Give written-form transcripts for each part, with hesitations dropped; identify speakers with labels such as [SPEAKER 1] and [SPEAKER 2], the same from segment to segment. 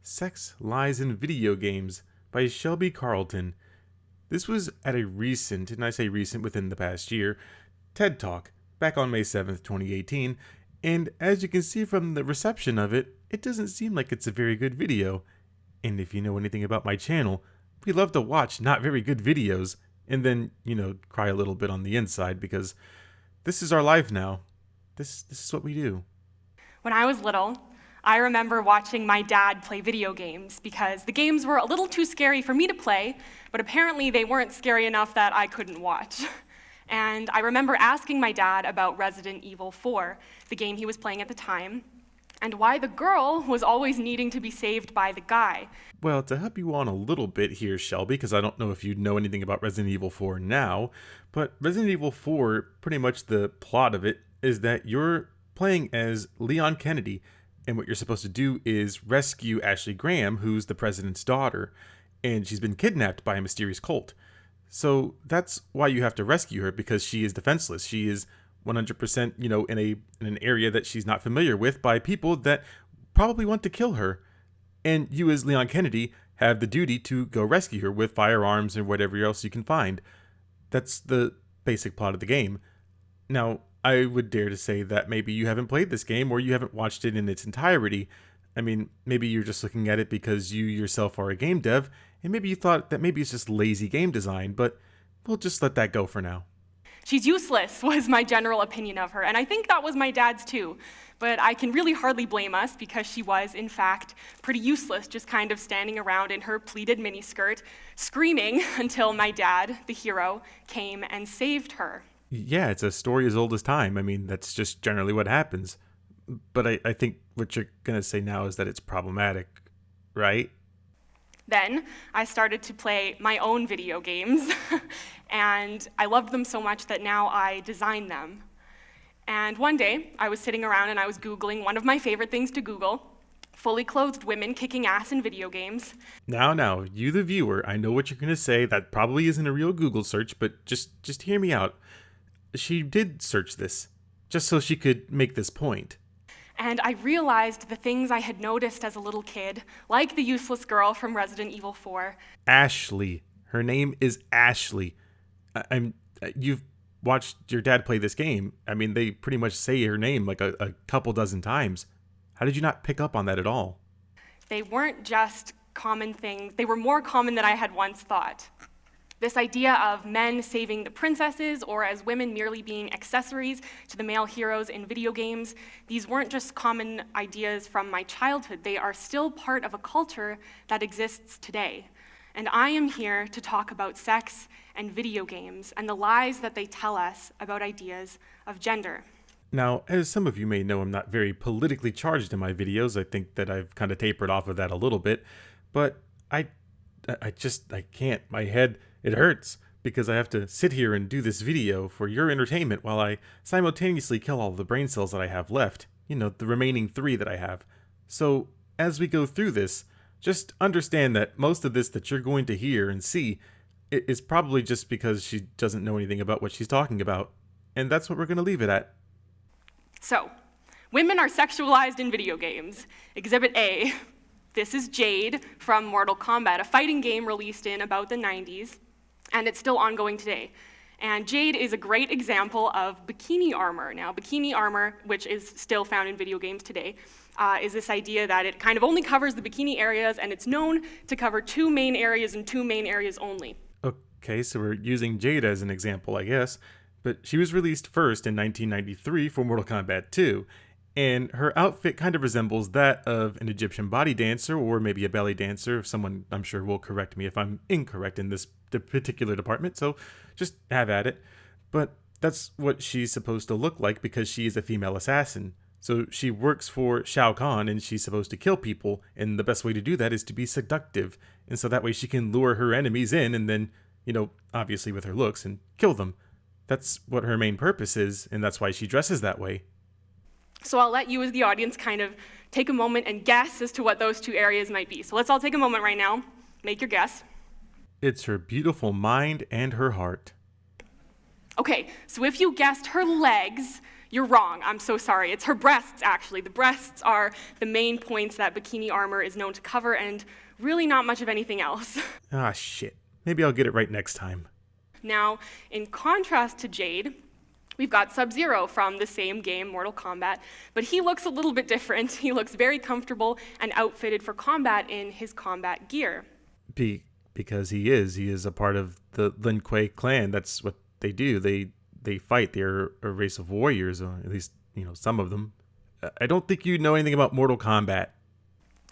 [SPEAKER 1] Sex, Lies, and Video Games by Shelby Carlton. This was at a recent, and I say recent within the past year, TED Talk, back on May 7th, 2018, and as you can see from the reception of it, it doesn't seem like it's a very good video. And if you know anything about my channel, we love to watch not very good videos, and then, cry a little bit on the inside, because this is our life now. This is what we do.
[SPEAKER 2] When I was little, I remember watching my dad play video games because the games were a little too scary for me to play, but apparently they weren't scary enough that I couldn't watch. And I remember asking my dad about Resident Evil 4, the game he was playing at the time, and why the girl was always needing to be saved by the guy.
[SPEAKER 1] Well, to help you on a little bit here, Shelby, because I don't know if you know anything about Resident Evil 4 now, but Resident Evil 4, pretty much the plot of it, is that you're playing as Leon Kennedy, and what you're supposed to do is rescue Ashley Graham, who's the president's daughter, and she's been kidnapped by a mysterious cult. So that's why you have to rescue her, because she is defenseless. She is 100%, in an area that she's not familiar with by people that probably want to kill her. And you as Leon Kennedy have the duty to go rescue her with firearms and whatever else you can find. That's the basic plot of the game. Now, I would dare to say that maybe you haven't played this game or you haven't watched it in its entirety. I mean, maybe you're just looking at it because you yourself are a game dev, and maybe you thought that maybe it's just lazy game design, but we'll just let that go for now.
[SPEAKER 2] She's useless, was my general opinion of her, and I think that was my dad's too. But I can really hardly blame us because she was, in fact, pretty useless, just kind of standing around in her pleated miniskirt, screaming until my dad, the hero, came and saved her.
[SPEAKER 1] Yeah, it's a story as old as time. I mean, that's just generally what happens. But I think what you're going to say now is that it's problematic, right?
[SPEAKER 2] Then I started to play my own video games, and I loved them so much that now I design them. And one day, I was sitting around and I was Googling one of my favorite things to Google, fully clothed women kicking ass in video games.
[SPEAKER 1] Now, you the viewer, I know what you're going to say. That probably isn't a real Google search, but just hear me out. She did search this, just so she could make this point.
[SPEAKER 2] And I realized the things I had noticed as a little kid, like the useless girl from Resident Evil 4.
[SPEAKER 1] Ashley. Her name is Ashley. You've watched your dad play this game. I mean, they pretty much say her name like a couple dozen times. How did you not pick up on that at all?
[SPEAKER 2] They weren't just common things. They were more common than I had once thought. This idea of men saving the princesses, or as women merely being accessories to the male heroes in video games, these weren't just common ideas from my childhood. They are still part of a culture that exists today. And I am here to talk about sex and video games and the lies that they tell us about ideas of gender.
[SPEAKER 1] Now, as some of you may know, I'm not very politically charged in my videos. I think that I've kind of tapered off of that a little bit, but I can't. My head, it hurts because I have to sit here and do this video for your entertainment while I simultaneously kill all the brain cells that I have left, the remaining 3 that I have. So as we go through this, just understand that most of this that you're going to hear and see is probably just because she doesn't know anything about what she's talking about. And that's what we're going to leave it at.
[SPEAKER 2] So, women are sexualized in video games. Exhibit A. This is Jade from Mortal Kombat, a fighting game released in about the 90s, and it's still ongoing today. And Jade is a great example of bikini armor. Now, bikini armor, which is still found in video games today, is this idea that it kind of only covers the bikini areas, and it's known to cover 2 main areas and 2 main areas only.
[SPEAKER 1] Okay, so we're using Jade as an example, I guess, but she was released first in 1993 for Mortal Kombat 2. And her outfit kind of resembles that of an Egyptian body dancer or maybe a belly dancer. Someone, I'm sure, will correct me if I'm incorrect in this particular department, so just have at it. But that's what she's supposed to look like because she is a female assassin. So she works for Shao Kahn and she's supposed to kill people, and the best way to do that is to be seductive. And so that way she can lure her enemies in and then, obviously with her looks, and kill them. That's what her main purpose is, and that's why she dresses that way.
[SPEAKER 2] So I'll let you as the audience kind of take a moment and guess as to what those 2 areas might be. So let's all take a moment right now. Make your guess.
[SPEAKER 1] It's her beautiful mind and her heart.
[SPEAKER 2] Okay, so if you guessed her legs, You're wrong, I'm so sorry. It's her breasts, actually. The breasts are the main points that bikini armor is known to cover, and really not much of anything else.
[SPEAKER 1] Ah, shit. Maybe I'll get it right next time.
[SPEAKER 2] Now, in contrast to Jade, we've got Sub-Zero from the same game, Mortal Kombat, but he looks a little bit different. He looks very comfortable and outfitted for combat in his combat gear.
[SPEAKER 1] Because he is a part of the Lin Kuei clan. That's what they do. They fight. They're a race of warriors, or at least, some of them. I don't think you know anything about Mortal Kombat.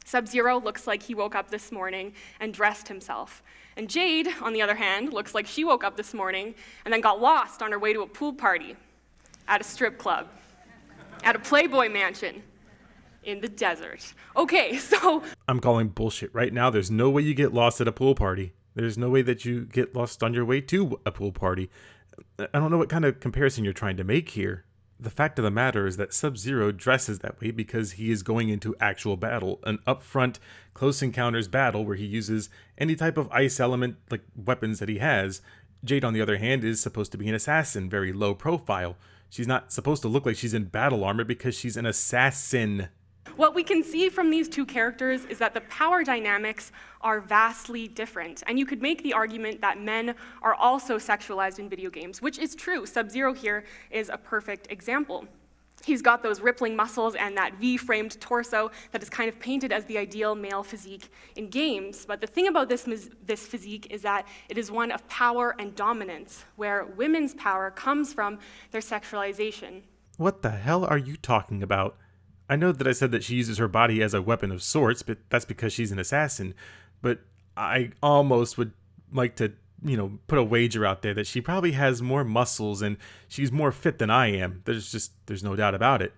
[SPEAKER 2] Sub-Zero looks like he woke up this morning and dressed himself. And Jade, on the other hand, looks like she woke up this morning and then got lost on her way to a pool party, at a strip club, at a Playboy mansion, in the desert. Okay, so...
[SPEAKER 1] I'm calling bullshit right now. There's no way you get lost at a pool party. There's no way that you get lost on your way to a pool party. I don't know what kind of comparison you're trying to make here. The fact of the matter is that Sub-Zero dresses that way because he is going into actual battle, an upfront, close encounters battle where he uses any type of ice element, like weapons that he has. Jade, on the other hand, is supposed to be an assassin, very low profile. She's not supposed to look like she's in battle armor because she's an assassin.
[SPEAKER 2] What we can see from these two characters is that the power dynamics are vastly different, and you could make the argument that men are also sexualized in video games, which is true. Sub-Zero here is a perfect example. He's got those rippling muscles and that V-framed torso that is kind of painted as the ideal male physique in games. But the thing about this physique is that it is one of power and dominance, where women's power comes from their sexualization.
[SPEAKER 1] What the hell are you talking about? I know that I said that she uses her body as a weapon of sorts, but that's because she's an assassin. But I almost would like to, put a wager out there that she probably has more muscles and she's more fit than I am. There's no doubt about it.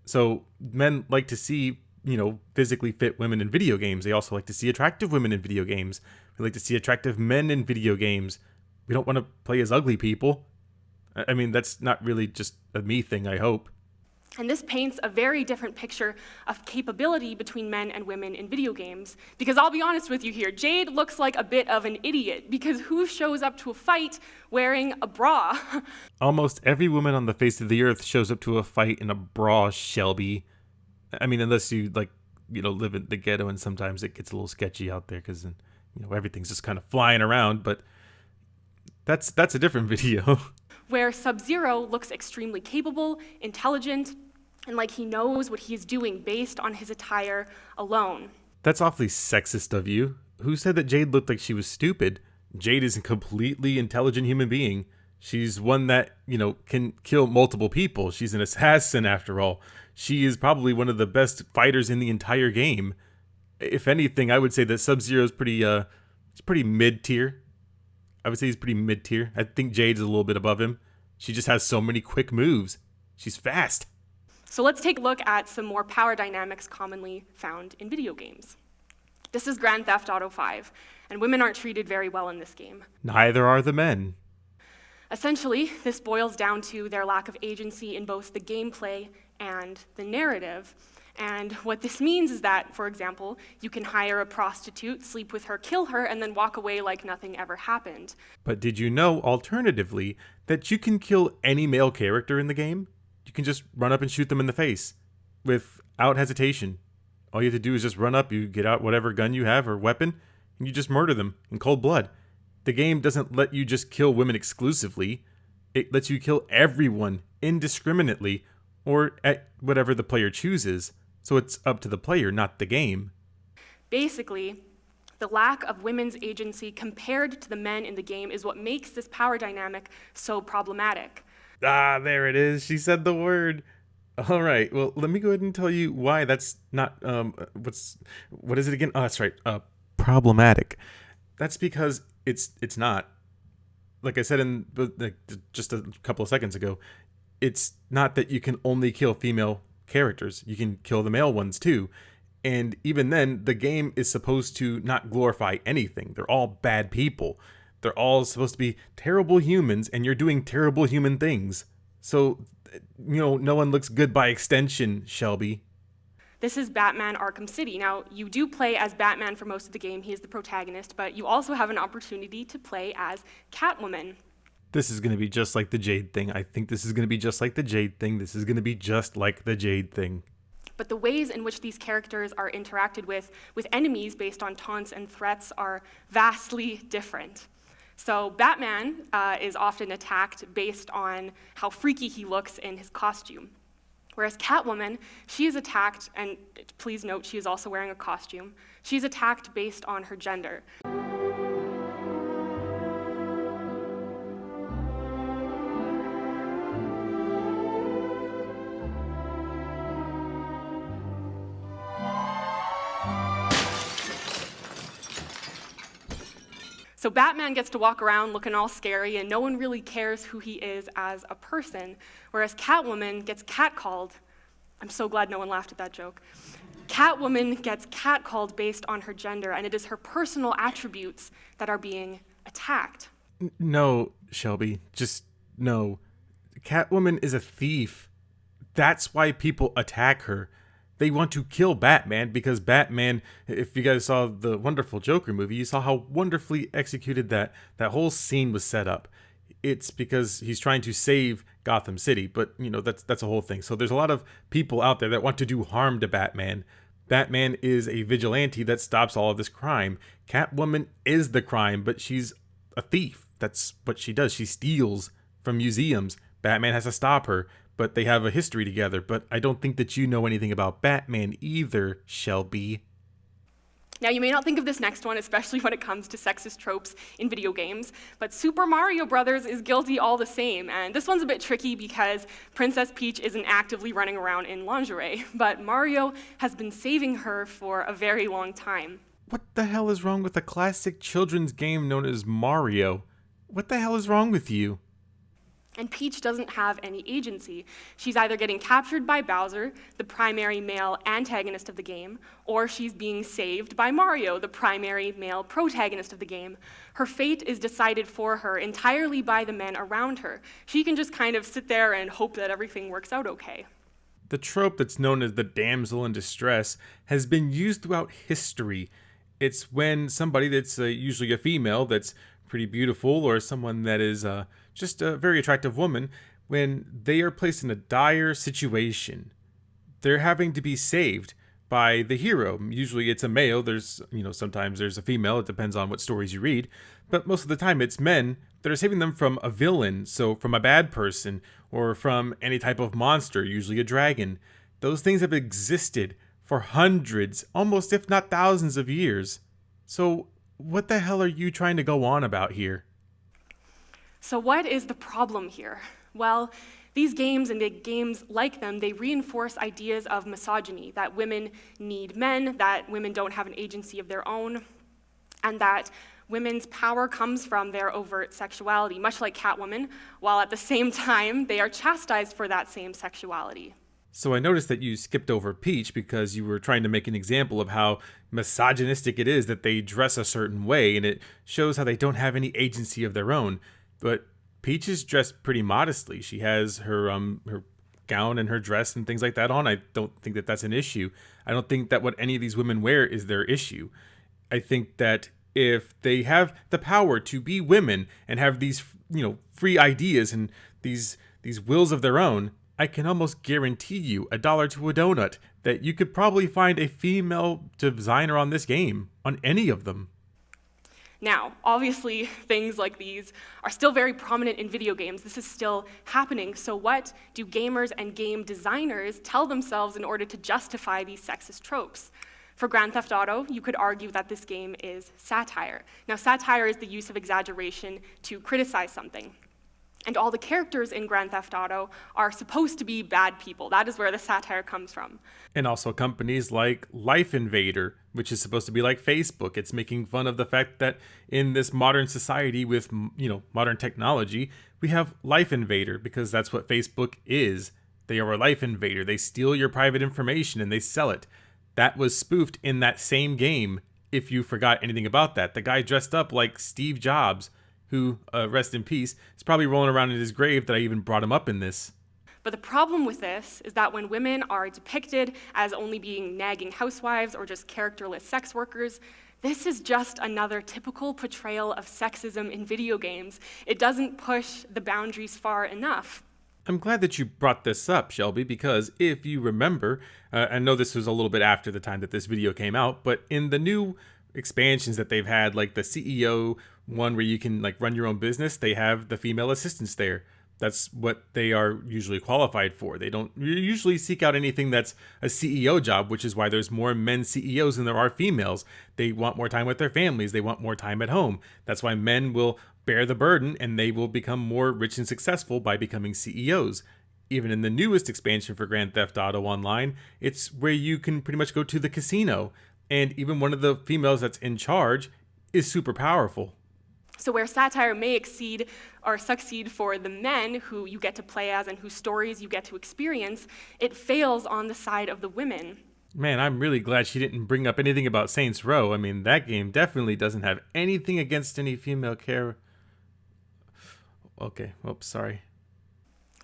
[SPEAKER 1] So men like to see, physically fit women in video games. They also like to see attractive women in video games. We like to see attractive men in video games. We don't want to play as ugly people. I mean, that's not really just a me thing, I hope.
[SPEAKER 2] And this paints a very different picture of capability between men and women in video games. Because I'll be honest with you here, Jade looks like a bit of an idiot, because who shows up to a fight wearing a bra?
[SPEAKER 1] Almost every woman on the face of the earth shows up to a fight in a bra, Shelby. I mean, unless you, live in the ghetto and sometimes it gets a little sketchy out there because, everything's just kind of flying around, but that's a different video.
[SPEAKER 2] Where Sub-Zero looks extremely capable, intelligent, and like he knows what he's doing based on his attire alone.
[SPEAKER 1] That's awfully sexist of you. Who said that Jade looked like she was stupid? Jade is a completely intelligent human being. She's one that, can kill multiple people. She's an assassin, after all. She is probably one of the best fighters in the entire game. If anything, I would say that Sub-Zero is pretty mid-tier. I would say he's pretty mid-tier. I think Jade's a little bit above him. She just has so many quick moves. She's fast.
[SPEAKER 2] So let's take a look at some more power dynamics commonly found in video games. This is Grand Theft Auto V, and women aren't treated very well in this game.
[SPEAKER 1] Neither are the men.
[SPEAKER 2] Essentially, this boils down to their lack of agency in both the gameplay and the narrative. And what this means is that, for example, you can hire a prostitute, sleep with her, kill her, and then walk away like nothing ever happened.
[SPEAKER 1] But did you know, alternatively, that you can kill any male character in the game? You can just run up and shoot them in the face without hesitation. All you have to do is just run up, you get out whatever gun you have or weapon, and you just murder them in cold blood. The game doesn't let you just kill women exclusively. It lets you kill everyone indiscriminately or at whatever the player chooses. So it's up to the player, not the game.
[SPEAKER 2] Basically, the lack of women's agency compared to the men in the game is what makes this power dynamic so problematic.
[SPEAKER 1] Ah, there it is. She said the word. All right. Well, let me go ahead and tell you why that's not, what is it again? Oh, that's right. Problematic. That's because it's not. Like I said just a couple of seconds ago, it's not that you can only kill female characters. You can kill the male ones too. And even then, the game is supposed to not glorify anything. They're all bad people. They're all supposed to be terrible humans, and you're doing terrible human things. So, no one looks good by extension, Shelby.
[SPEAKER 2] This is Batman Arkham City. Now, you do play as Batman for most of the game. He is the protagonist, but you also have an opportunity to play as Catwoman.
[SPEAKER 1] This is going to be just like the Jade thing. I think this is going to be just like the Jade thing. This is going to be just like the Jade thing.
[SPEAKER 2] But the ways in which these characters are interacted with enemies based on taunts and threats are vastly different. So Batman is often attacked based on how freaky he looks in his costume. Whereas Catwoman, she is attacked, and please note she is also wearing a costume, she's attacked based on her gender. So Batman gets to walk around looking all scary, and no one really cares who he is as a person, whereas Catwoman gets catcalled. I'm so glad no one laughed at that joke. Catwoman gets catcalled based on her gender, and it is her personal attributes that are being attacked.
[SPEAKER 1] No, Shelby, just no. Catwoman is a thief. That's why people attack her. They want to kill Batman because Batman, if you guys saw the wonderful Joker movie, you saw how wonderfully executed that whole scene was set up. It's because he's trying to save Gotham City, but that's a whole thing. So there's a lot of people out there that want to do harm to Batman. Batman is a vigilante that stops all of this crime. Catwoman is the crime, but she's a thief. That's what she does. She steals from museums. Batman has to stop her. But they have a history together. But I don't think that you know anything about Batman either, Shelby.
[SPEAKER 2] Now, you may not think of this next one, especially when it comes to sexist tropes in video games, but Super Mario Bros. Is guilty all the same. And this one's a bit tricky because Princess Peach isn't actively running around in lingerie, but Mario has been saving her for a very long time.
[SPEAKER 1] What the hell is wrong with a classic children's game known as Mario? What the hell is wrong with you?
[SPEAKER 2] And Peach doesn't have any agency. She's either getting captured by Bowser, the primary male antagonist of the game, or she's being saved by Mario, the primary male protagonist of the game. Her fate is decided for her entirely by the men around her. She can just kind of sit there and hope that everything works out okay.
[SPEAKER 1] The trope that's known as the damsel in distress has been used throughout history. It's when somebody that's usually a female that's pretty beautiful, or someone that is just a very attractive woman, when they are placed in a dire situation, they're having to be saved by the hero. Usually it's a male. There's, sometimes there's a female. It depends on what stories you read. But most of the time it's men that are saving them from a villain, so from a bad person, or from any type of monster, usually a dragon. Those things have existed for hundreds, almost if not thousands of years. So what the hell are you trying to go on about here?
[SPEAKER 2] So what is the problem here? Well, these games and the games like them, they reinforce ideas of misogyny, that women need men, that women don't have an agency of their own, and that women's power comes from their overt sexuality, much like Catwoman, while at the same time they are chastised for that same sexuality.
[SPEAKER 1] So I noticed that you skipped over Peach because you were trying to make an example of how misogynistic it is that they dress a certain way, and it shows how they don't have any agency of their own. But Peach is dressed pretty modestly. She has her gown and her dress and things like that on. I don't think that that's an issue. I don't think that what any of these women wear is their issue. I think that if they have the power to be women and have these, free ideas and these wills of their own, I can almost guarantee you $1 to a donut that you could probably find a female designer on this game, on any of them.
[SPEAKER 2] Now, obviously, things like these are still very prominent in video games. This is still happening. So what do gamers and game designers tell themselves in order to justify these sexist tropes? For Grand Theft Auto, you could argue that this game is satire. Now, satire is the use of exaggeration to criticize something. And all the characters in Grand Theft Auto are supposed to be bad people. That is where the satire comes from.
[SPEAKER 1] And also companies like Life Invader, which is supposed to be like Facebook. It's making fun of the fact that in this modern society with, modern technology, we have Life Invader because that's what Facebook is. They are a life invader. They steal your private information and they sell it. That was spoofed in that same game, if you forgot anything about that. The guy dressed up like Steve Jobs, who, rest in peace, is probably rolling around in his grave that I even brought him up in this.
[SPEAKER 2] But the problem with this is that when women are depicted as only being nagging housewives or just characterless sex workers, This is just another typical portrayal of sexism in video games. It doesn't push the boundaries far enough.
[SPEAKER 1] I'm glad that you brought this up, Shelby, because if you remember, I know this was a little bit after the time that this video came out, but in the new expansions that they've had, like the CEO one where you can like run your own business, they have the female assistants there. That's what they are usually qualified for. They don't usually seek out anything that's a CEO job, which is why there's more men CEOs than there are females. They want more time with their families. They want more time at home. That's why men will bear the burden and they will become more rich and successful by becoming CEOs. Even in the newest expansion for Grand Theft Auto Online, it's where you can pretty much go to the casino. And even one of the females that's in charge is super powerful.
[SPEAKER 2] So where satire may exceed or succeed for the men who you get to play as and whose stories you get to experience, it fails on the side of the women.
[SPEAKER 1] Man, I'm really glad she didn't bring up anything about Saints Row. I mean, that game definitely doesn't have anything against any female character. Okay, oops, sorry.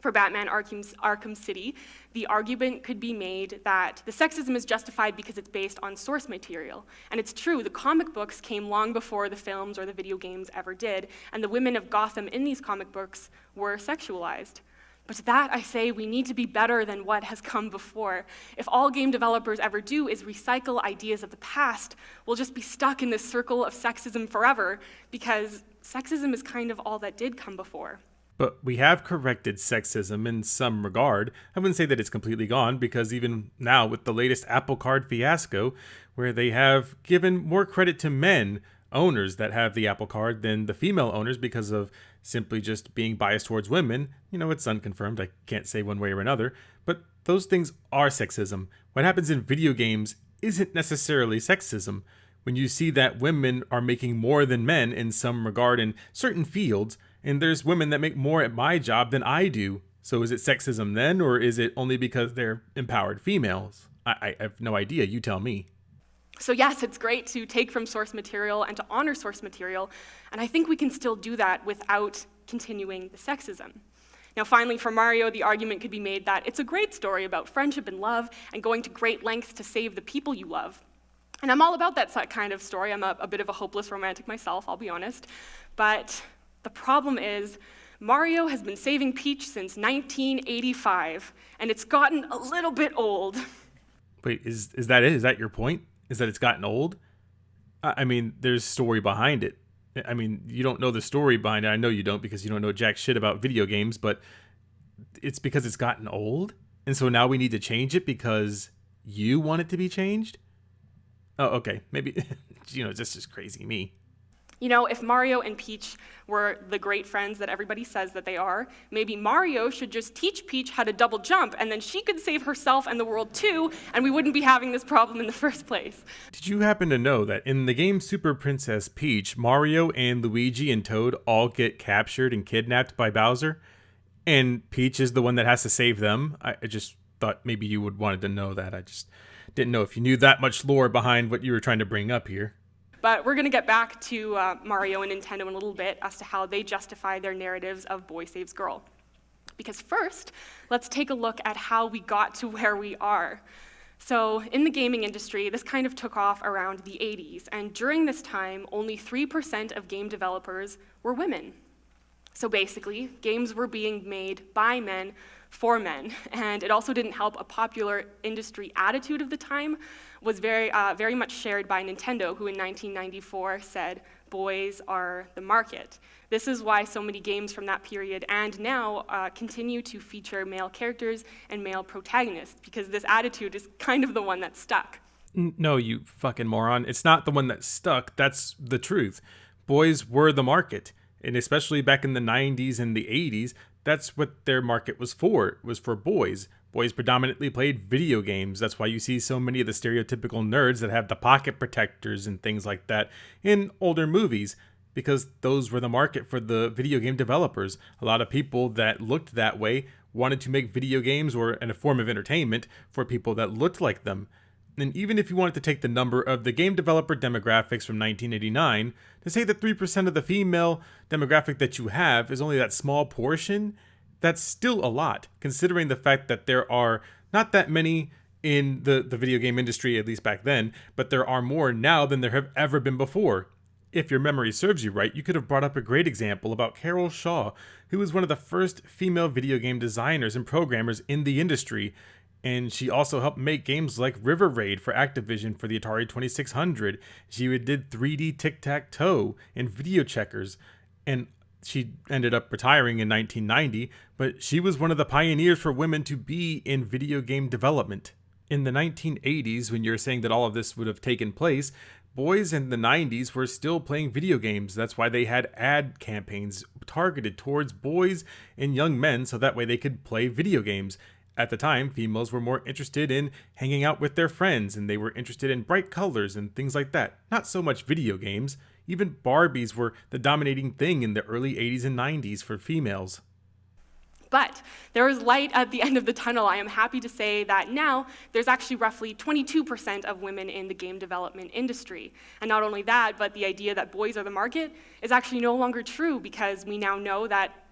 [SPEAKER 2] For Batman Arkham City, the argument could be made that the sexism is justified because it's based on source material. And it's true, the comic books came long before the films or the video games ever did, and the women of Gotham in these comic books were sexualized. But to that, I say we need to be better than what has come before. If all game developers ever do is recycle ideas of the past, we'll just be stuck in this circle of sexism forever, because sexism is kind of all that did come before.
[SPEAKER 1] But we have corrected sexism in some regard. I wouldn't say that it's completely gone, because even now with the latest Apple Card fiasco, where they have given more credit to men owners that have the Apple Card than the female owners because of simply just being biased towards women. You know, it's unconfirmed. I can't say one way or another. But those things are sexism. What happens in video games isn't necessarily sexism. When you see that women are making more than men in some regard in certain fields, and there's women that make more at my job than I do. So is it sexism then, or is it only because they're empowered females? I have no idea. You tell me.
[SPEAKER 2] So yes, it's great to take from source material and to honor source material, and I think we can still do that without continuing the sexism. Now finally, for Mario, the argument could be made that it's a great story about friendship and love and going to great lengths to save the people you love. And I'm all about that kind of story. I'm a bit of a hopeless romantic myself, I'll be honest. But the problem is, Mario has been saving Peach since 1985, and it's gotten a little bit old.
[SPEAKER 1] Wait, is that it? Is that your point? Is that it's gotten old? I mean, there's story behind it. I mean, you don't know the story behind it. I know you don't, because you don't know jack shit about video games, but it's because it's gotten old? And so now we need to change it because you want it to be changed? Oh, okay. Maybe, this is crazy me.
[SPEAKER 2] You know, if Mario and Peach were the great friends that everybody says that they are, maybe Mario should just teach Peach how to double jump, and then she could save herself and the world too, and we wouldn't be having this problem in the first place.
[SPEAKER 1] Did you happen to know that in the game Super Princess Peach, Mario and Luigi and Toad all get captured and kidnapped by Bowser? And Peach is the one that has to save them? I just thought maybe you would wanted to know that. I just didn't know if you knew that much lore behind what you were trying to bring up here.
[SPEAKER 2] But we're going to get back to Mario and Nintendo in a little bit as to how they justify their narratives of boy saves girl. Because first, let's take a look at how we got to where we are. So in the gaming industry, this kind of took off around the 80s, and during this time, only 3% of game developers were women. So basically, games were being made by men for men, and it also didn't help a popular industry attitude of the time was very much shared by Nintendo, who in 1994 said, boys are the market. This is why so many games from that period and now continue to feature male characters and male protagonists, because this attitude is kind of the one that stuck.
[SPEAKER 1] No, you fucking moron. It's not the one that stuck. That's the truth. Boys were the market. And especially back in the 90s and the 80s, that's what their market was for. It was for boys. Boys predominantly played video games. That's why you see so many of the stereotypical nerds that have the pocket protectors and things like that in older movies, because those were the market for the video game developers. A lot of people that looked that way wanted to make video games or in a form of entertainment for people that looked like them. And even if you wanted to take the number of the game developer demographics from 1989, to say that 3% of the female demographic that you have is only that small portion, that's still a lot, considering the fact that there are not that many in the video game industry, at least back then, but there are more now than there have ever been before. If your memory serves you right, you could have brought up a great example about Carol Shaw, who was one of the first female video game designers and programmers in the industry, and she also helped make games like River Raid for Activision for the Atari 2600. She did 3D tic-tac-toe and video checkers, and she ended up retiring in 1990, but she was one of the pioneers for women to be in video game development. In the 1980s, when you're saying that all of this would have taken place, boys in the 90s were still playing video games. That's why they had ad campaigns targeted towards boys and young men so that way they could play video games. At the time, females were more interested in hanging out with their friends, and they were interested in bright colors and things like that. Not so much video games. Even Barbies were the dominating thing in the early 80s and 90s for females.
[SPEAKER 2] But there is light at the end of the tunnel. I am happy to say that now there's actually roughly 22% of women in the game development industry. And not only that, but the idea that boys are the market is actually no longer true, because we now know that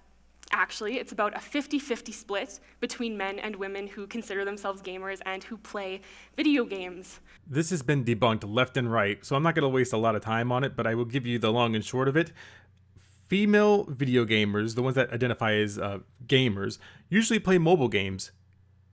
[SPEAKER 2] actually it's about a 50-50 split between men and women who consider themselves gamers and who play video games.
[SPEAKER 1] This has been debunked left and right, so I'm not going to waste a lot of time on it, but I will give you the long and short of it. Female video gamers, the ones that identify as gamers, usually play mobile games.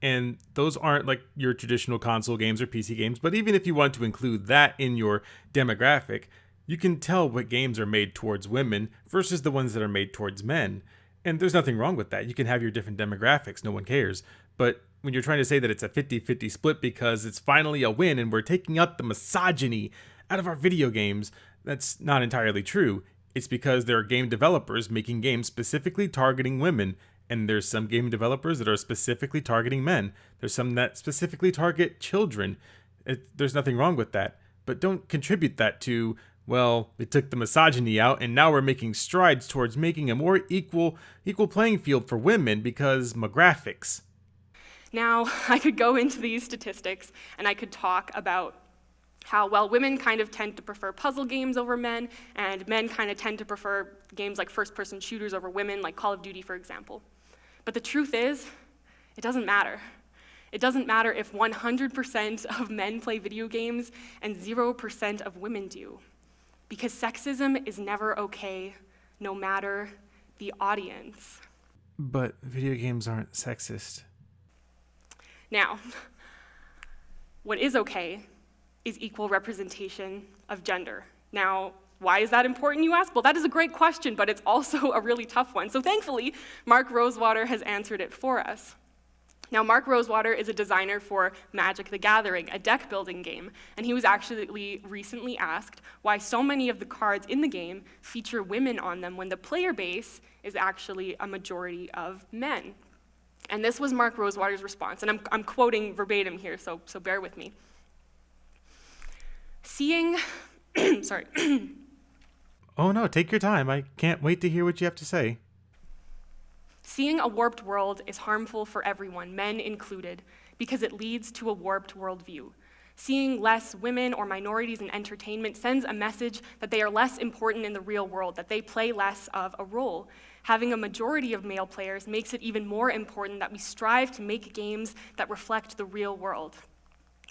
[SPEAKER 1] And those aren't like your traditional console games or PC games, but even if you want to include that in your demographic, you can tell what games are made towards women versus the ones that are made towards men. And there's nothing wrong with that. You can have your different demographics, no one cares. But when you're trying to say that it's a 50-50 split because it's finally a win and we're taking out the misogyny out of our video games, that's not entirely true. It's because there are game developers making games specifically targeting women, and there's some game developers that are specifically targeting men. There's some that specifically target children. There's nothing wrong with that. But don't contribute that to, well, we took the misogyny out and now we're making strides towards making a more equal playing field for women because graphics.
[SPEAKER 2] Now, I could go into these statistics and I could talk about how, well, women kind of tend to prefer puzzle games over men, and men kind of tend to prefer games like first-person shooters over women, like Call of Duty, for example. But the truth is, it doesn't matter. It doesn't matter if 100% of men play video games and 0% of women do, because sexism is never okay, no matter the audience.
[SPEAKER 1] But video games aren't sexist.
[SPEAKER 2] Now, what is okay is equal representation of gender. Now, why is that important, you ask? Well, that is a great question, but it's also a really tough one. So thankfully, Mark Rosewater has answered it for us. Now, Mark Rosewater is a designer for Magic the Gathering, a deck-building game, and he was actually recently asked why so many of the cards in the game feature women on them when the player base is actually a majority of men. And this was Mark Rosewater's response, and I'm quoting verbatim here, so bear with me. Seeing, sorry.
[SPEAKER 1] Oh no, take your time. I can't wait to hear what you have to say.
[SPEAKER 2] Seeing a warped world is harmful for everyone, men included, because it leads to a warped worldview. Seeing less women or minorities in entertainment sends a message that they are less important in the real world, that they play less of a role. Having a majority of male players makes it even more important that we strive to make games that reflect the real world,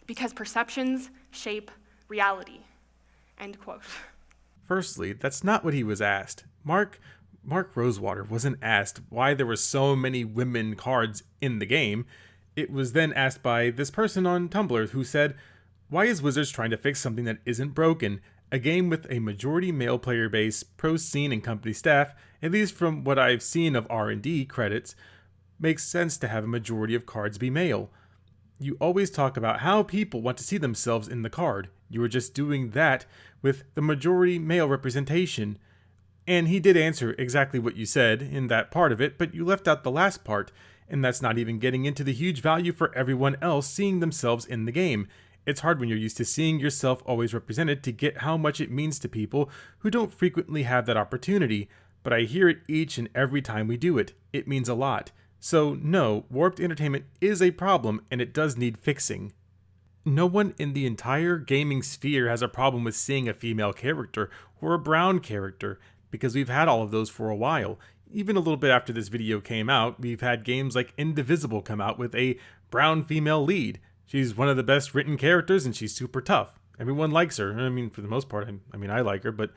[SPEAKER 2] because perceptions shape reality, end quote.
[SPEAKER 1] Firstly, that's not what he was asked. Mark Rosewater wasn't asked why there were so many women cards in the game. It was then asked by this person on Tumblr who said, why is Wizards trying to fix something that isn't broken? A game with a majority male player base, pro scene, and company staff, at least from what I've seen of R&D credits, makes sense to have a majority of cards be male. You always talk about how people want to see themselves in the card. You were just doing that with the majority male representation. And he did answer exactly what you said in that part of it, but you left out the last part, and that's not even getting into the huge value for everyone else seeing themselves in the game. It's hard when you're used to seeing yourself always represented to get how much it means to people who don't frequently have that opportunity, but I hear it each and every time we do it. It means a lot. So no, warped entertainment is a problem, and it does need fixing. No one in the entire gaming sphere has a problem with seeing a female character or a brown character, because we've had all of those for a while. Even a little bit after this video came out, we've had games like Indivisible come out with a brown female lead. She's one of the best written characters, and she's super tough. Everyone likes her. I mean, for the most part, I like her, but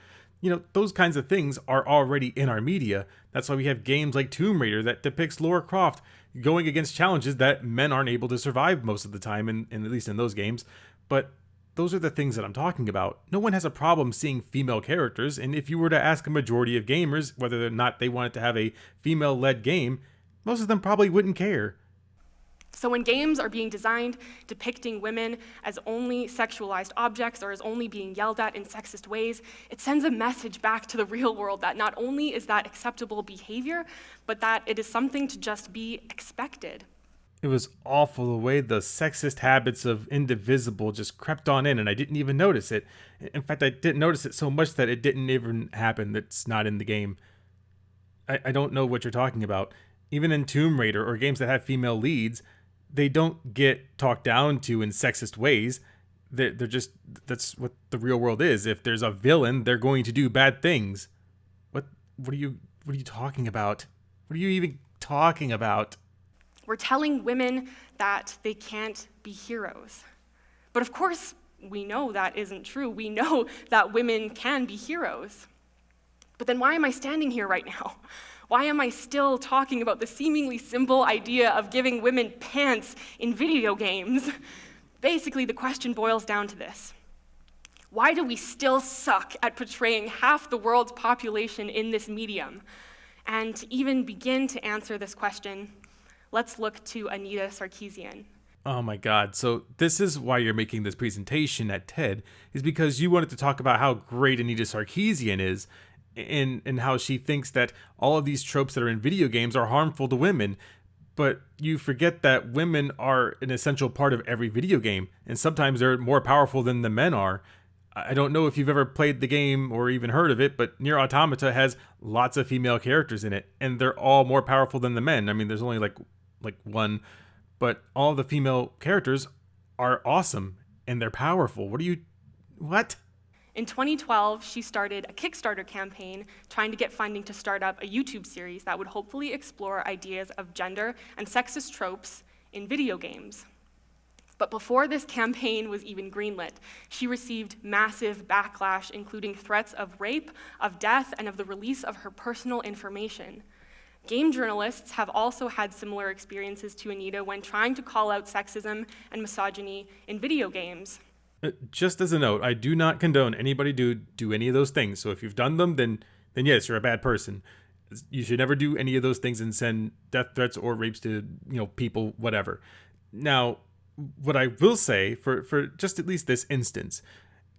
[SPEAKER 1] those kinds of things are already in our media. That's why we have games like Tomb Raider that depicts Lara Croft going against challenges that men aren't able to survive most of the time, and at least in those games. But those are the things that I'm talking about. No one has a problem seeing female characters, and if you were to ask a majority of gamers whether or not they wanted to have a female-led game, most of them probably wouldn't care.
[SPEAKER 2] So when games are being designed depicting women as only sexualized objects or as only being yelled at in sexist ways, it sends a message back to the real world that not only is that acceptable behavior, but that it is something to just be expected.
[SPEAKER 1] It was awful the way the sexist habits of Indivisible just crept on in, and I didn't even notice it. In fact, I didn't notice it so much that it didn't even happen. That's not in the game. I don't know what you're talking about. Even in Tomb Raider or games that have female leads, they don't get talked down to in sexist ways. They're just, that's what the real world is. If there's a villain, they're going to do bad things. What are you talking about? What are you even talking about?
[SPEAKER 2] We're telling women that they can't be heroes. But of course, we know that isn't true. We know that women can be heroes. But then why am I standing here right now? Why am I still talking about the seemingly simple idea of giving women pants in video games? Basically, the question boils down to this. Why do we still suck at portraying half the world's population in this medium? And to even begin to answer this question, let's look to Anita Sarkeesian.
[SPEAKER 1] Oh my God. So this is why you're making this presentation at TED, is because you wanted to talk about how great Anita Sarkeesian is, and how she thinks that all of these tropes that are in video games are harmful to women. But you forget that women are an essential part of every video game, and sometimes they're more powerful than the men are. I don't know if you've ever played the game or even heard of it, but Nier Automata has lots of female characters in it, and they're all more powerful than the men. I mean, there's only like one, but all the female characters are awesome, and they're powerful. What?
[SPEAKER 2] In 2012, she started a Kickstarter campaign trying to get funding to start up a YouTube series that would hopefully explore ideas of gender and sexist tropes in video games. But before this campaign was even greenlit, she received massive backlash, including threats of rape, of death, and of the release of her personal information. Game journalists have also had similar experiences to Anita when trying to call out sexism and misogyny in video games.
[SPEAKER 1] Just as a note, I do not condone anybody do any of those things. So if you've done them, then yes, you're a bad person. You should never do any of those things and send death threats or rapes to people, whatever. Now, what I will say for just at least this instance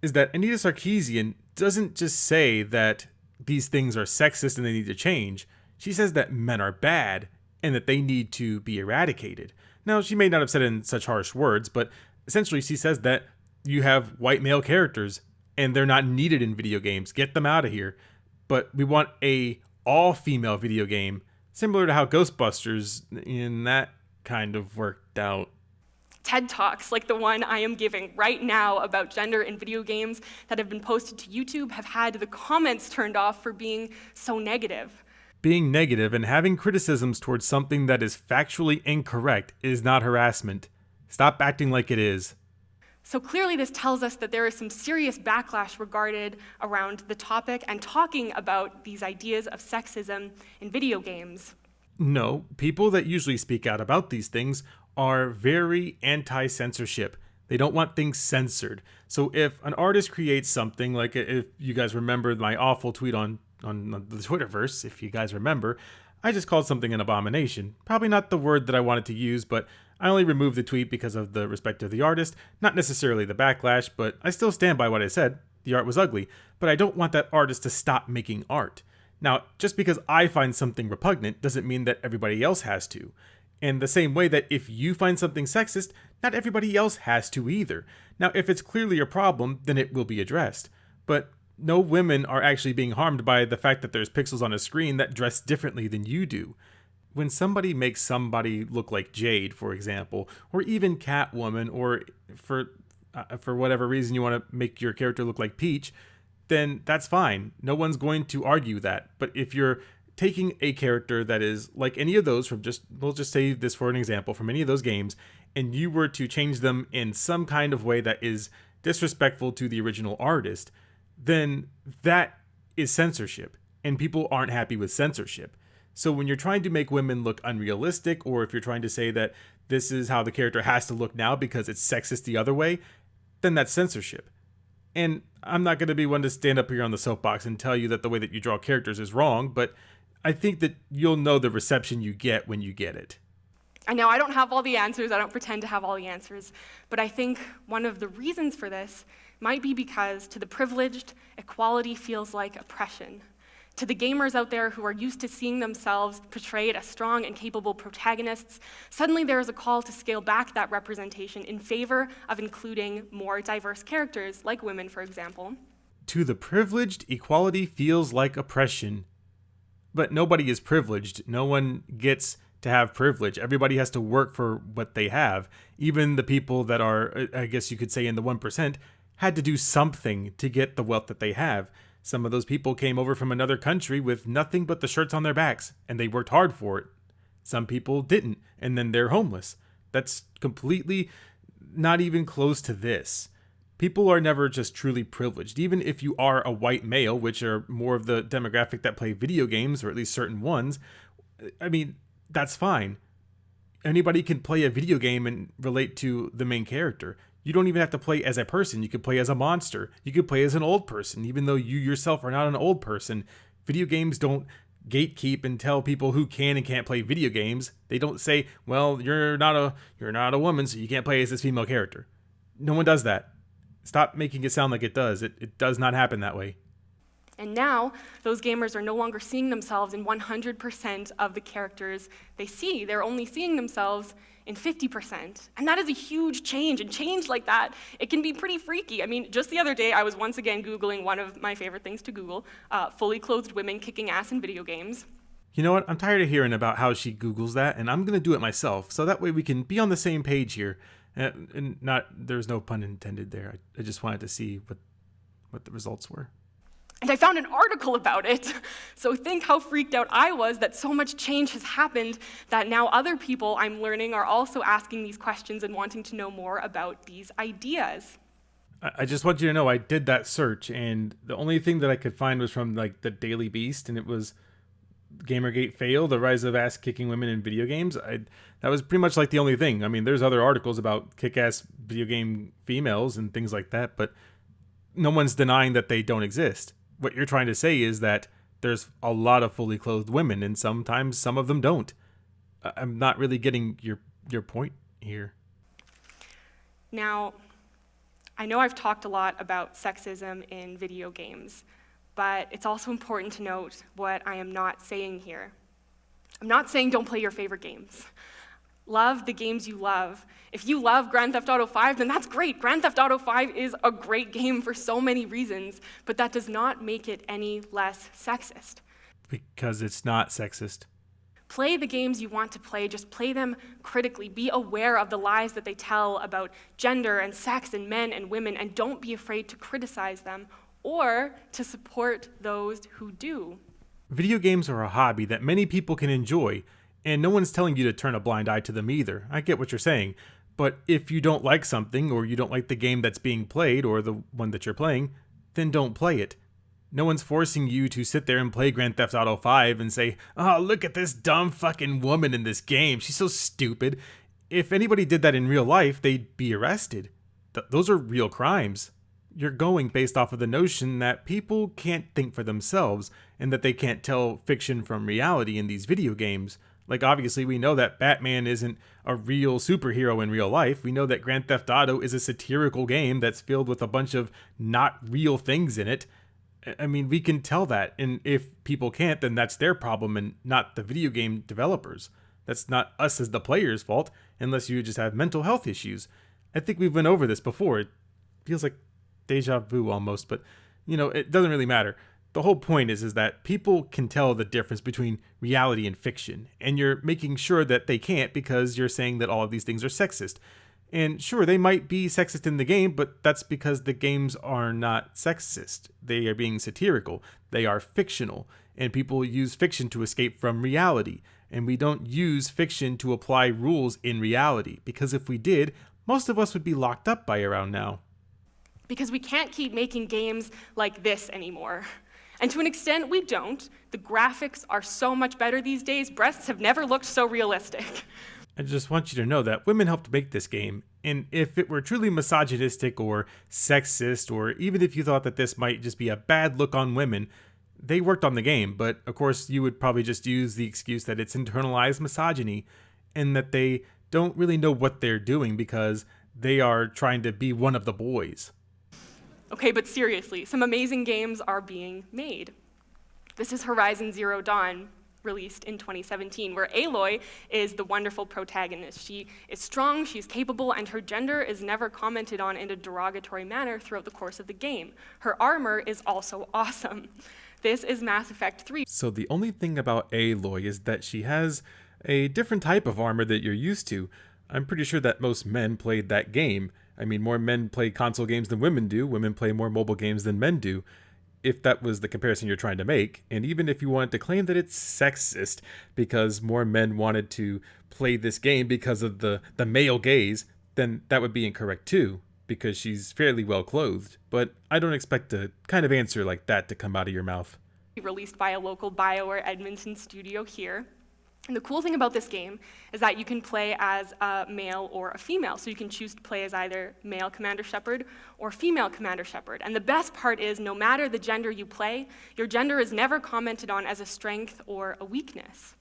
[SPEAKER 1] is that Anita Sarkeesian doesn't just say that these things are sexist and they need to change. She says that men are bad and that they need to be eradicated. Now, she may not have said it in such harsh words, but essentially she says that you have white male characters and they're not needed in video games. Get them out of here. But we want a all-female video game, similar to how Ghostbusters in that kind of worked out.
[SPEAKER 2] TED Talks like the one I am giving right now about gender in video games that have been posted to YouTube have had the comments turned off for being so negative.
[SPEAKER 1] Being negative and having criticisms towards something that is factually incorrect is not harassment. Stop acting like it is.
[SPEAKER 2] So clearly this tells us that there is some serious backlash regarded around the topic and talking about these ideas of sexism in video games.
[SPEAKER 1] No, people that usually speak out about these things are very anti-censorship. They don't want things censored. So if an artist creates something, like if you guys remember my awful tweet on the Twitterverse, if you guys remember, I just called something an abomination. Probably not the word that I wanted to use, but I only removed the tweet because of the respect of the artist, not necessarily the backlash, but I still stand by what I said. The art was ugly, but I don't want that artist to stop making art. Now, just because I find something repugnant doesn't mean that everybody else has to. In the same way that if you find something sexist, not everybody else has to either. Now, if it's clearly a problem, then it will be addressed. But no women are actually being harmed by the fact that there's pixels on a screen that dress differently than you do. When somebody makes somebody look like Jade, for example, or even Catwoman, or for whatever reason you want to make your character look like Peach, then that's fine. No one's going to argue that. But if you're taking a character that is like any of those from we'll just say this for an example, from any of those games, and you were to change them in some kind of way that is disrespectful to the original artist, then that is censorship, and people aren't happy with censorship. So when you're trying to make women look unrealistic, or if you're trying to say that this is how the character has to look now because it's sexist the other way, then that's censorship. And I'm not going to be one to stand up here on the soapbox and tell you that the way that you draw characters is wrong, but I think that you'll know the reception you get when you get it.
[SPEAKER 2] I know I don't have all the answers, I don't pretend to have all the answers, but I think one of the reasons for this might be because to the privileged, equality feels like oppression. To the gamers out there who are used to seeing themselves portrayed as strong and capable protagonists, suddenly there is a call to scale back that representation in favor of including more diverse characters, like women, for example.
[SPEAKER 1] To the privileged, equality feels like oppression. But nobody is privileged. No one gets to have privilege. Everybody has to work for what they have. Even the people that are, I guess you could say, in the 1%, had to do something to get the wealth that they have. Some of those people came over from another country with nothing but the shirts on their backs, and they worked hard for it. Some people didn't, and then they're homeless. That's completely not even close to this. People are never just truly privileged. Even if you are a white male, which are more of the demographic that play video games, or at least certain ones, I mean, that's fine. Anybody can play a video game and relate to the main character. You don't even have to play as a person. You could play as a monster. You could play as an old person, even though you yourself are not an old person. Video games don't gatekeep and tell people who can and can't play video games. They don't say, well, you're not a woman, so you can't play as this female character. No one does that. Stop making it sound like it does. It does not happen that way.
[SPEAKER 2] And now, those gamers are no longer seeing themselves in 100% of the characters they see. They're only seeing themselves in 50%. And that is a huge change, and change like that, it can be pretty freaky. I mean, just the other day, I was once again Googling one of my favorite things to Google, fully clothed women kicking ass in video games.
[SPEAKER 1] You know what? I'm tired of hearing about how she Googles that, and I'm going to do it myself, so that way we can be on the same page here. And there's no pun intended there. I just wanted to see what the results were.
[SPEAKER 2] And I found an article about it. So think how freaked out I was that so much change has happened that now other people I'm learning are also asking these questions and wanting to know more about these ideas.
[SPEAKER 1] I just want you to know I did that search, and the only thing that I could find was from like the Daily Beast, and it was Gamergate fail, the rise of ass-kicking women in video games. That was pretty much like the only thing. I mean, there's other articles about kick-ass video game females and things like that, but no one's denying that they don't exist. What you're trying to say is that there's a lot of fully clothed women, and sometimes some of them don't. I'm not really getting your point here.
[SPEAKER 2] Now, I know I've talked a lot about sexism in video games, but it's also important to note what I am not saying here. I'm not saying don't play your favorite games. Love the games you love. If you love Grand Theft Auto 5, then that's great. Grand Theft Auto 5 is a great game for so many reasons, but that does not make it any less sexist.
[SPEAKER 1] Because it's not sexist.
[SPEAKER 2] Play the games you want to play, just play them critically. Be aware of the lies that they tell about gender and sex and men and women, and don't be afraid to criticize them or to support those who do.
[SPEAKER 1] Video games are a hobby that many people can enjoy, and no one's telling you to turn a blind eye to them either. I get what you're saying. But if you don't like something, or you don't like the game that's being played, or the one that you're playing, then don't play it. No one's forcing you to sit there and play Grand Theft Auto 5 and say, oh, look at this dumb fucking woman in this game. She's so stupid. If anybody did that in real life, they'd be arrested. Those are real crimes. You're going based off of the notion that people can't think for themselves, and that they can't tell fiction from reality in these video games. Like, obviously, we know that Batman isn't a real superhero in real life. We know that Grand Theft Auto is a satirical game that's filled with a bunch of not real things in it. I mean, we can tell that. And if people can't, then that's their problem and not the video game developers. That's not us as the players' fault, unless you just have mental health issues. I think we've went over this before. It feels like deja vu almost, but, you know, it doesn't really matter. The whole point is that people can tell the difference between reality and fiction, and you're making sure that they can't because you're saying that all of these things are sexist. And sure, they might be sexist in the game, but that's because the games are not sexist. They are being satirical. They are fictional. and people use fiction to escape from reality. And we don't use fiction to apply rules in reality, because if we did, most of us would be locked up by around now.
[SPEAKER 2] Because we can't keep making games like this anymore. And to an extent, we don't. The graphics are so much better these days. Breasts have never looked so realistic.
[SPEAKER 1] I just want you to know that women helped make this game, and if it were truly misogynistic or sexist, or even if you thought that this might just be a bad look on women, they worked on the game. But of course, you would probably just use the excuse that it's internalized misogyny, and that they don't really know what they're doing because they are trying to be one of the boys.
[SPEAKER 2] Okay, but seriously, some amazing games are being made. This is Horizon Zero Dawn, released in 2017, where Aloy is the wonderful protagonist. She is strong, she's capable, and her gender is never commented on in a derogatory manner throughout the course of the game. Her armor is also awesome. This is Mass Effect 3.
[SPEAKER 1] So the only thing about Aloy is that she has a different type of armor that you're used to. I'm pretty sure that most men played that game. I mean, more men play console games than women do. Women play more mobile games than men do, if that was the comparison you're trying to make. And even if you wanted to claim that it's sexist because more men wanted to play this game because of the male gaze, then that would be incorrect too, because she's fairly well clothed. But I don't expect a kind of answer like that to come out of your mouth.
[SPEAKER 2] Released by a local BioWare Edmonton studio here. And the cool thing about this game is that you can play as a male or a female. So you can choose to play as either male Commander Shepard or female Commander Shepard. And the best part is, no matter the gender you play, your gender is never commented on as a strength or a weakness.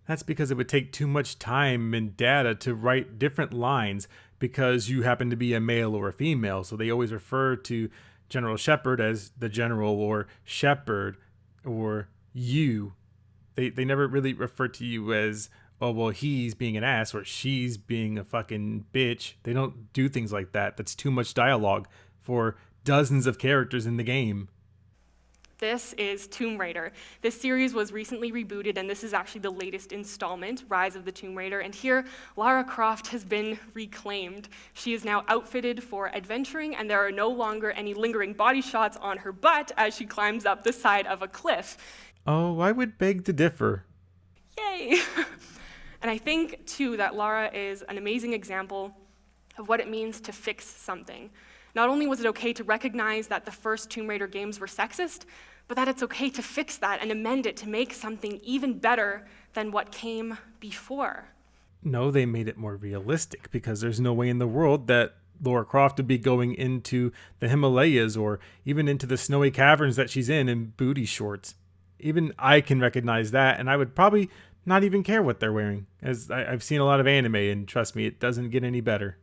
[SPEAKER 1] That's because it would take too much time and data to write different lines because you happen to be a male or a female. So they always refer to General Shepard as the General, or Shepard, or you. They never really refer to you as, oh, well, he's being an ass or she's being a fucking bitch. They don't do things like that. That's too much dialogue for dozens of characters in the game.
[SPEAKER 2] This is Tomb Raider. This series was recently rebooted, and this is actually the latest installment, Rise of the Tomb Raider. And here, Lara Croft has been reclaimed. She is now outfitted for adventuring, and there are no longer any lingering body shots on her butt as she climbs up the side of a cliff.
[SPEAKER 1] Oh, I would beg to differ.
[SPEAKER 2] Yay! And I think, too, that Lara is an amazing example of what it means to fix something. Not only was it okay to recognize that the first Tomb Raider games were sexist, but that it's okay to fix that and amend it to make something even better than what came before.
[SPEAKER 1] No, they made it more realistic, because there's no way in the world that Lara Croft would be going into the Himalayas or even into the snowy caverns that she's in booty shorts. Even I can recognize that, and I would probably not even care what they're wearing, as I've seen a lot of anime, and trust me, it doesn't get any better.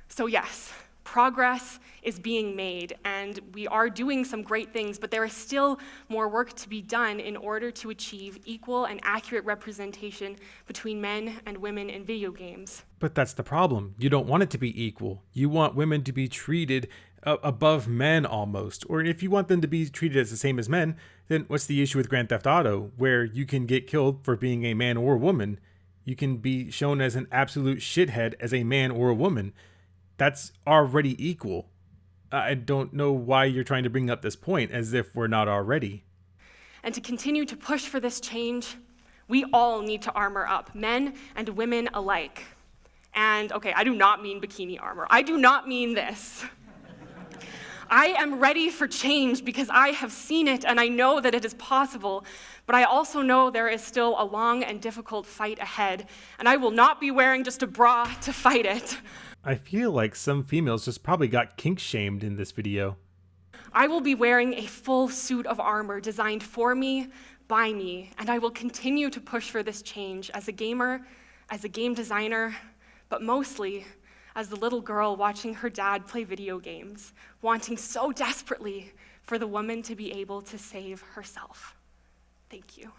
[SPEAKER 2] So yes, progress is being made, and we are doing some great things, but there is still more work to be done in order to achieve equal and accurate representation between men and women in video games.
[SPEAKER 1] But that's the problem. You don't want it to be equal. You want women to be treated above men almost. Or if you want them to be treated as the same as men, then what's the issue with Grand Theft Auto, where you can get killed for being a man or a woman? You can be shown as an absolute shithead as a man or a woman. That's already equal. I don't know why you're trying to bring up this point as if we're not already.
[SPEAKER 2] And to continue to push for this change, we all need to armor up, men and women alike. And okay, I do not mean bikini armor. I do not mean this. I am ready for change because I have seen it and I know that it is possible, but I also know there is still a long and difficult fight ahead, and I will not be wearing just a bra to fight it.
[SPEAKER 1] I feel like some females just probably got kink-shamed in this video.
[SPEAKER 2] I will be wearing a full suit of armor designed for me, by me, and I will continue to push for this change as a gamer, as a game designer, but mostly as the little girl watching her dad play video games, wanting so desperately for the woman to be able to save herself. Thank you.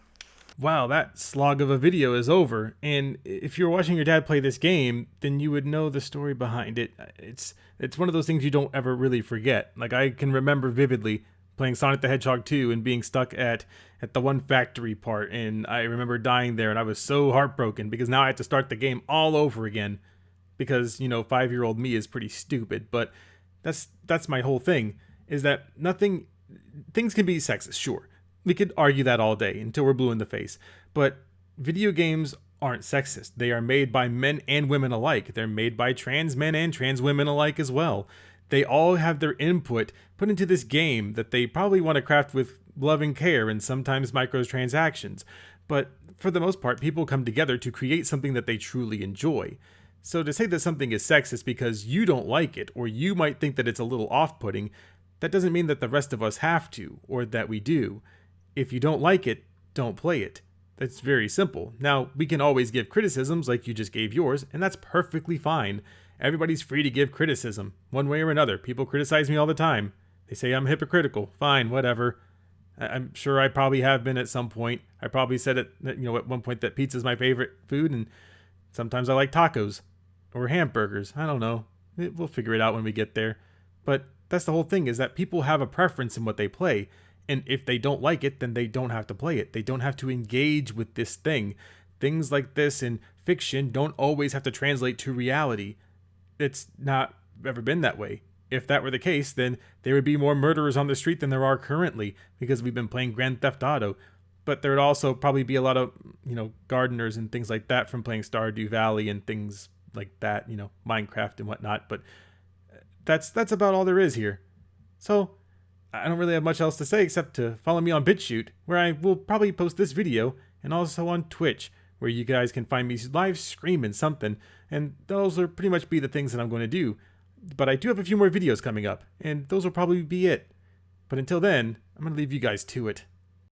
[SPEAKER 1] Wow, that slog of a video is over, and if you're watching your dad play this game, then you would know the story behind it. It's one of those things you don't ever really forget. Like, I can remember vividly playing Sonic the Hedgehog 2 and being stuck at the one factory part, and I remember dying there, and I was so heartbroken because now I have to start the game all over again because, 5-year-old me is pretty stupid. But that's my whole thing, is that things can be sexist, sure. we could argue that all day until we're blue in the face. But video games aren't sexist. They are made by men and women alike. They're made by trans men and trans women alike as well. They all have their input put into this game that they probably want to craft with love and care and sometimes microtransactions. But for the most part, people come together to create something that they truly enjoy. So to say that something is sexist because you don't like it, or you might think that it's a little off-putting, that doesn't mean that the rest of us have to, or that we do. If you don't like it, don't play it. That's very simple. Now, we can always give criticisms like you just gave yours, and that's perfectly fine. Everybody's free to give criticism, one way or another. People criticize me all the time. They say I'm hypocritical. Fine, whatever. I'm sure I probably have been at some point. I probably said it, at one point that pizza's my favorite food, and sometimes I like tacos or hamburgers. I don't know. We'll figure it out when we get there. But that's the whole thing, is that people have a preference in what they play. And if they don't like it, then they don't have to play it. They don't have to engage with this thing. Things like this in fiction don't always have to translate to reality. It's not ever been that way. If that were the case, then there would be more murderers on the street than there are currently, because we've been playing Grand Theft Auto. But there would also probably be a lot of, gardeners and things like that from playing Stardew Valley and things like that, Minecraft and whatnot. But that's about all there is here. So I don't really have much else to say except to follow me on Bitchute, where I will probably post this video, and also on Twitch, where you guys can find me live screaming something, and those will pretty much be the things that I'm going to do. But I do have a few more videos coming up, and those will probably be it. But until then, I'm going to leave you guys to it.